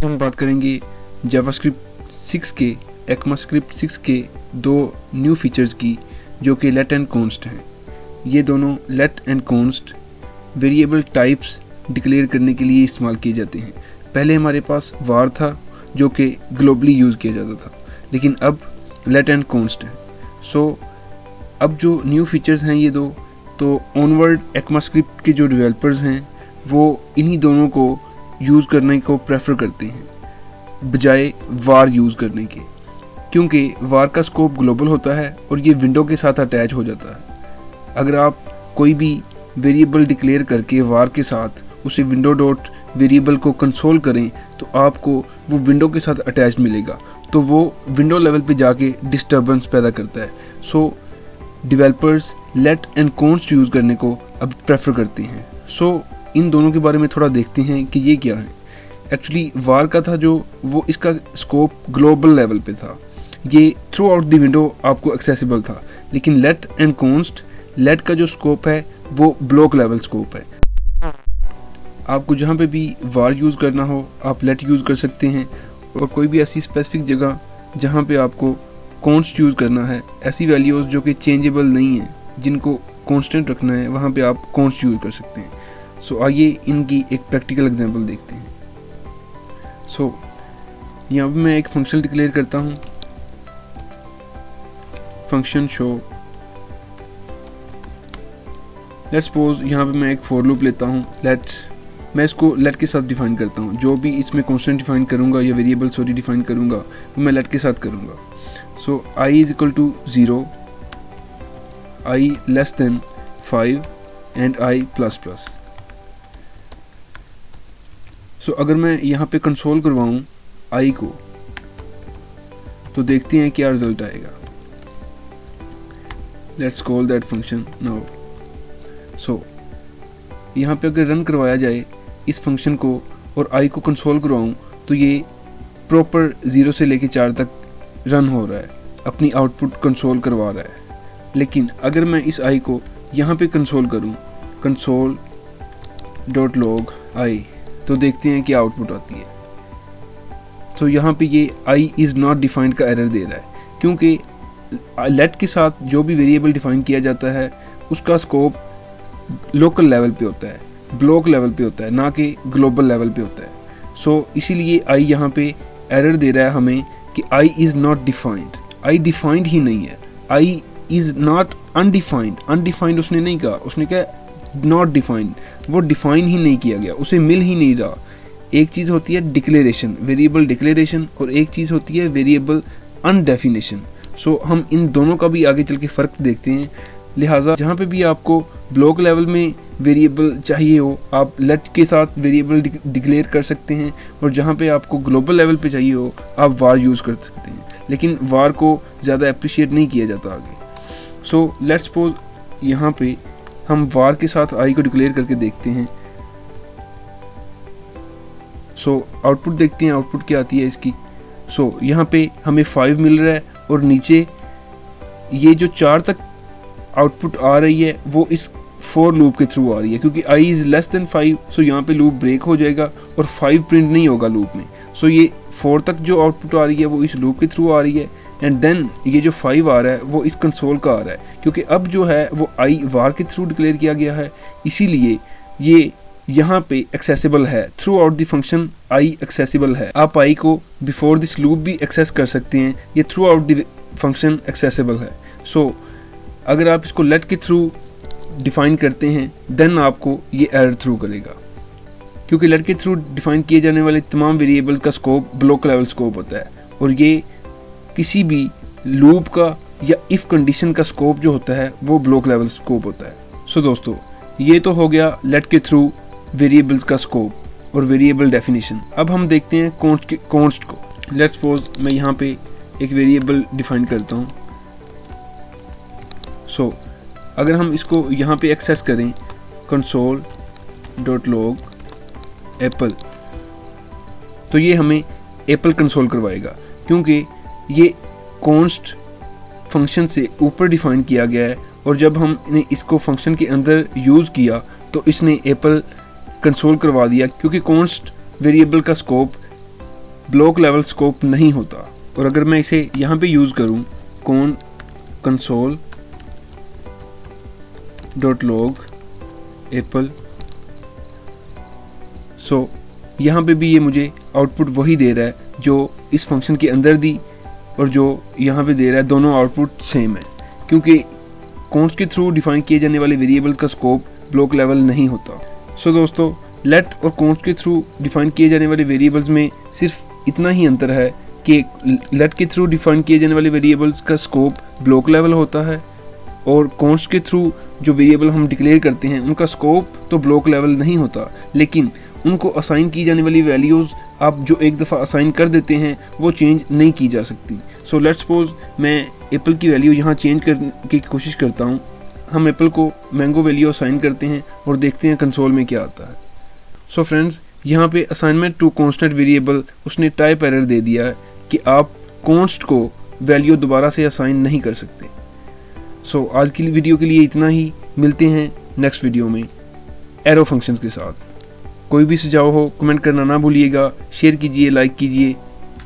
हम बात करेंगे जावास्क्रिप्ट 6 के ECMAScript 6 के दो न्यू फीचर्स की, जो कि लेट एंड कॉन्स्ट हैं। ये दोनों let and const variable types declare करने के लिए इस्तेमाल किए जाते हैं। पहले हमारे पास var था जो कि ग्लोबली यूज़ किया जाता था, लेकिन अब लेट एंड कॉन्स्ट है। सो अब जो न्यू फीचर्स हैं ये दो, तो ऑनवर्ड ECMAScript के जो डेवलपर्स हैं वो इन्हीं दोनों को यूज़ करने को प्रेफर करते हैं बजाय var यूज़ करने के, क्योंकि var का स्कोप ग्लोबल होता है और ये विंडो के साथ अटैच हो जाता है। अगर आप कोई भी वेरिएबल डिक्लेयर करके var के साथ उसे विंडो डॉट वेरिएबल को कंसोल करें तो आपको वो विंडो के साथ अटैच मिलेगा, तो वो विंडो लेवल पे जाके डिस्टर्बेंस पैदा करता है। So developers let and const use करने को अब प्रेफर करते हैं। सो इन दोनों के बारे में थोड़ा देखते हैं कि ये क्या है। एक्चुअली var का था जो वो इसका स्कोप ग्लोबल लेवल पे था, ये थ्रू आउट द विंडो आपको एक्सेसिबल था, लेकिन लेट एंड कॉन्स्ट लेट का जो स्कोप है वो ब्लॉक लेवल स्कोप है। आपको जहाँ पे भी var यूज़ करना हो आप लेट यूज़ कर सकते हैं, और कोई भी ऐसी स्पेसिफिक जगह जहाँ पे आपको कॉन्स्ट यूज़ करना है, ऐसी वैल्यूज़ जो कि चेंजेबल नहीं है, जिनको कांस्टेंट रखना है, वहाँ पे आप कॉन्स्ट यूज़ कर सकते हैं। सो आइए इनकी एक प्रैक्टिकल एग्जांपल देखते हैं। सो यहाँ पे मैं एक फंक्शन डिक्लेयर करता हूँ, फंक्शन शो। लेट्स सपोज यहाँ पे मैं एक फॉर लूप लेता हूँ, मैं इसको लेट के साथ डिफाइन करता हूँ। जो भी इसमें कांस्टेंट डिफाइन करूँगा या वेरिएबल सॉरी डिफाइन करूँगा वो मैं लेट के साथ करूँगा। So i is equal to 0, i less than 5 and i plus plus. So अगर मैं यहाँ पे कंसोल करवाऊँ i को, तो देखते हैं क्या रिजल्ट आएगा। Let's call that function now. So यहाँ पे अगर रन करवाया जाए इस फंक्शन को और i को कंसोल करवाऊँ, तो ये प्रॉपर 0 से लेके 4 तक रन हो रहा है, अपनी आउटपुट कंसोल करवा रहा है। लेकिन अगर मैं इस i को यहाँ पे कंसोल करूँ, कंसोल डॉट लॉग i, तो देखते हैं क्या आउटपुट आती है। तो यहाँ पे ये i इज़ नॉट डिफाइंड का एरर दे रहा है, क्योंकि लेट के साथ जो भी वेरिएबल डिफाइन किया जाता है उसका स्कोप लोकल लेवल पे होता है, ब्लॉक लेवल पे होता है, ना कि ग्लोबल लेवल पे होता है। सो इसीलिए i यहाँ पे एरर दे रहा है हमें कि i is not defined. i defined ही नहीं है, i is not undefined. Undefined उसने नहीं कहा, उसने कहा नॉट डिफाइंड, वो डिफाइन ही नहीं किया गया, उसे मिल ही नहीं रहा। एक चीज़ होती है डिक्लेरेशन, वेरिएबल डिक्लेरेशन, और एक चीज़ होती है वेरिएबल अनडेफिनेशन। सो हम इन दोनों का भी आगे चल के फ़र्क देखते हैं। लिहाजा जहाँ पे भी आपको ब्लॉक लेवल में वेरिएबल चाहिए हो आप लेट के साथ वेरिएबल डिक्लेयर कर सकते हैं, और जहाँ पे आपको ग्लोबल लेवल पे चाहिए हो आप var यूज़ कर सकते हैं, लेकिन var को ज़्यादा अप्रिशिएट नहीं किया जाता आगे। सो लेट्स सपोज यहाँ पे हम var के साथ i को डिक्लेयर करके देखते हैं। सो आउटपुट देखते हैं, आउटपुट क्या आती है इसकी। सो यहाँ पे हमें 5 मिल रहा है, और नीचे ये जो 4 तक आउटपुट आ रही है वो इस फॉर लूप के थ्रू आ रही है, क्योंकि i इज़ लेस देन 5। सो यहाँ पे लूप ब्रेक हो जाएगा और 5 प्रिंट नहीं होगा लूप में। सो ये 4 तक जो आउटपुट आ रही है वो इस लूप के थ्रू आ रही है, एंड देन ये जो 5 आ रहा है वो इस कंसोल का आ रहा है, क्योंकि अब जो है वो i var के थ्रू डिक्लेयर किया गया है, इसीलिए ये यहाँ पे एक्सेसिबल है। Through out the function i accessible है। आप i को बिफोर दिस लूप भी एक्सेस कर सकते हैं, ये through out the function accessible है। सो अगर आप इसको लेट के थ्रू डिफाइन करते हैं देन आपको ये एरर थ्रू करेगा, क्योंकि लेट के थ्रू डिफाइन किए जाने वाले तमाम वेरिएबल्स का स्कोप ब्लॉक लेवल स्कोप होता है, और ये किसी भी लूप का या इफ़ कंडीशन का स्कोप जो होता है वो ब्लॉक लेवल स्कोप होता है। सो दोस्तों ये तो हो गया लेट के थ्रू वेरिएबल्स का स्कोप और वेरिएबल डेफिनेशन। अब हम देखते हैं कॉन्स्ट को। लेट्स सपोज मैं यहाँ पे एक वेरिएबल डिफाइन करता हूँ। सो अगर हम इसको यहाँ पे एक्सेस करें कंसोल डॉट लॉग एप्पल, तो ये हमें एप्पल कंसोल करवाएगा, क्योंकि ये कॉन्स्ट फंक्शन से ऊपर डिफाइन किया गया है, और जब हमने इसको फंक्शन के अंदर यूज़ किया तो इसने एप्पल कंसोल करवा दिया, क्योंकि कॉन्स्ट वेरिएबल का स्कोप ब्लॉक लेवल स्कोप नहीं होता। और अगर मैं इसे यहाँ पे यूज़ करूँ console.log apple, सो यहाँ पे भी ये मुझे आउटपुट वही दे रहा है जो इस फंक्शन के अंदर दी और जो यहाँ पे दे रहा है, दोनों आउटपुट सेम है, क्योंकि कॉन्स्ट के थ्रू डिफाइन किए जाने वाले वेरिएबल का स्कोप ब्लॉक लेवल नहीं होता। सो दोस्तों, लेट और कॉन्स्ट के थ्रू डिफाइन किए जाने वाले वेरिएबल्स में सिर्फ इतना ही अंतर है कि लेट के थ्रू डिफाइन किए जाने वाले वेरिएबल्स का स्कोप ब्लॉक लेवल होता है और कॉन्स्ट के थ्रू जो वेरिएबल हम डिक्लेयर करते हैं उनका स्कोप तो ब्लॉक लेवल नहीं होता, लेकिन उनको असाइन की जाने वाली वैल्यूज़ आप जो एक दफ़ा असाइन कर देते हैं वो चेंज नहीं की जा सकती। सो लेट्स सपोज मैं एप्पल की वैल्यू यहाँ चेंज करने की कोशिश करता हूँ। हम एप्पल को मैंगो वैल्यू असाइन करते हैं और देखते हैं कंसोल में क्या आता है। सो फ्रेंड्स, यहाँ पे असाइनमेंट टू कॉन्स्टेंट वेरिएबल उसने टाइप एरर दे दिया है कि आप कॉन्स्ट को वैल्यू दोबारा से असाइन नहीं कर सकते। सो आज की वीडियो के लिए इतना ही, मिलते हैं नेक्स्ट वीडियो में एरो फंक्शंस के साथ। कोई भी सुझाव हो कमेंट करना ना भूलिएगा, शेयर कीजिए, लाइक कीजिए।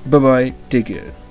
Bye bye, take care.